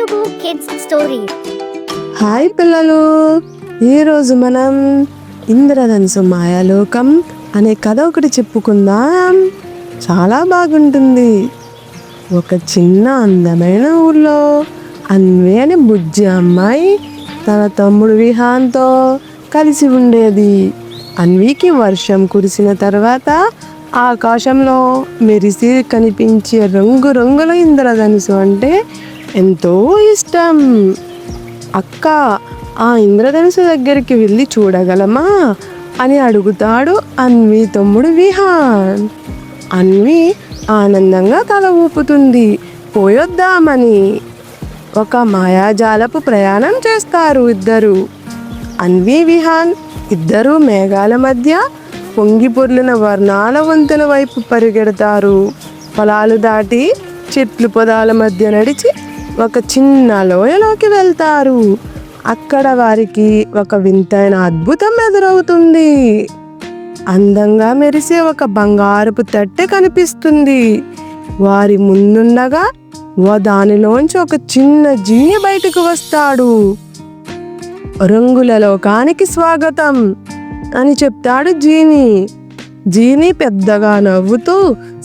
Telugu kids story. Hi పిల్లలు, ఈరోజు మనం ఇంద్రధనుసు మాయాలోకం అనే కథ ఒకటి చెప్పుకుందాం. చాలా బాగుంటుంది. ఒక చిన్న అందమైన ఊళ్ళో అన్వి అనే బుజ్జి అమ్మాయి తన తమ్ముడు విహాన్తో కలిసి ఉండేది. అన్వికి వర్షం కురిసిన తర్వాత ఆకాశంలో మెరిసి కనిపించే రంగురంగుల ఇంద్రధనుసు అంటే ఎంతో ఇష్టం. అక్క, ఆ ఇంద్రధనుసు దగ్గరికి వెళ్ళి చూడగలమా అని అడుగుతాడు అన్వి తమ్ముడు విహాన్. అన్వి ఆనందంగా తల ఊపుతుంది, పోయొద్దామని. ఒక మాయాజాలపు ప్రయాణం చేస్తారు ఇద్దరు. అన్వి విహాన్ ఇద్దరు మేఘాల మధ్య పొంగి పొర్లిన వర్ణాల వంతెన వైపు పరిగెడతారు. పొలాలు దాటి చెట్లు పొదాల మధ్య నడిచి ఒక చిన్న లోయలోకి వెళ్తారు. అక్కడ వారికి ఒక వింతైన అద్భుతం ఎదురవుతుంది. అందంగా మెరిసే ఒక బంగారపు తట్టె కనిపిస్తుంది. వారి ముందుండగా దానిలోంచి ఒక చిన్న జీని బయటకు వస్తాడు. రంగుల లోకానికి స్వాగతం అని చెప్తాడు జీని. జీని పెద్దగా నవ్వుతూ,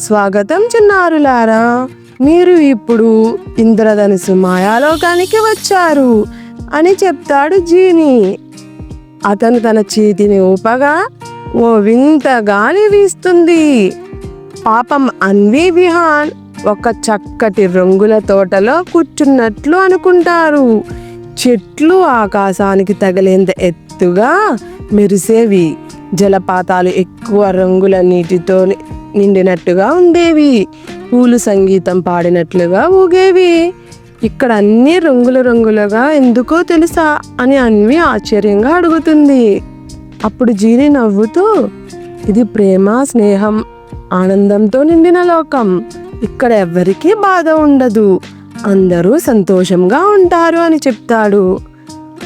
స్వాగతం చిన్నారులారా, మీరు ఇప్పుడు ఇంద్రధనుసు మాయాలోకానికి వచ్చారు అని చెప్తాడు జీని. అతను తన చేతిని ఊపగా ఓ వింత గాలి వీస్తుంది. పాపం అన్వి విహాన్ ఒక చక్కటి రంగుల తోటలో కూర్చున్నట్లు అనుకుంటారు. చెట్లు ఆకాశానికి తగిలేంత ఎత్తుగా మెరిసేవి. జలపాతాలు ఎక్కువ రంగుల నీటితో నిండినట్టుగా ఉండేవి. పూలు సంగీతం పాడినట్లుగా ఊగేవి. ఇక్కడ అన్ని రంగులుగా ఎందుకో తెలుసా అని అన్వి ఆశ్చర్యంగా అడుగుతుంది. అప్పుడు జీని నవ్వుతూ, ఇది ప్రేమ, స్నేహం, ఆనందంతో నిండిన లోకం. ఇక్కడ ఎవ్వరికీ బాధ ఉండదు, అందరూ సంతోషంగా ఉంటారు అని చెప్తాడు.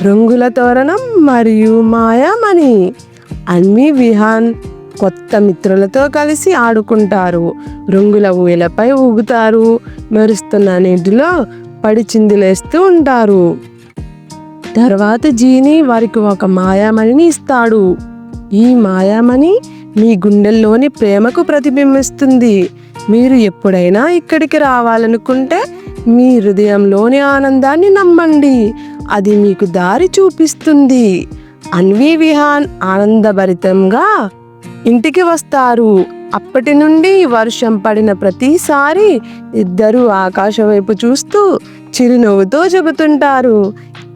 రంగుల తోరణం మరియు మాయామణి. అన్వి విహాన్ కొత్త మిత్రులతో కలిసి ఆడుకుంటారు. రంగుల ఊయలపై ఊగుతారు. మెరుస్తున్న నీటిలో పడి చిందులేస్తూ ఉంటారు. తర్వాత జీని వారికి ఒక మాయామణిని ఇస్తాడు. ఈ మాయామణి మీ గుండెల్లోని ప్రేమకు ప్రతిబింబిస్తుంది. మీరు ఎప్పుడైనా ఇక్కడికి రావాలనుకుంటే మీ హృదయంలోని ఆనందాన్ని నమ్మండి, అది మీకు దారి చూపిస్తుంది. అన్వి విహాన్ ఆనందభరితంగా ఇంటికి వస్తారు. అప్పటి నుండి వర్షం పడిన ప్రతిసారి ఇద్దరు ఆకాశం వైపు చూస్తూ చిరునవ్వుతో చెబుతుంటారు,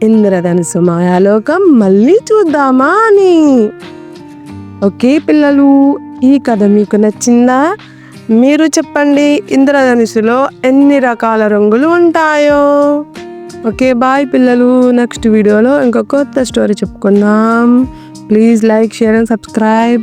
ఇంద్రధనుసు మాయాలోకం మళ్ళీ చూద్దామా అని. ఓకే పిల్లలు, ఈ కథ మీకు నచ్చిందా? మీరు చెప్పండి, ఇంద్రధనుసులో ఎన్ని రకాల రంగులు ఉంటాయో. ఓకే, బాయ్ పిల్లలు. నెక్స్ట్ వీడియోలో ఇంకో కొత్త స్టోరీ చెప్పుకుందాం. Please like, share and subscribe.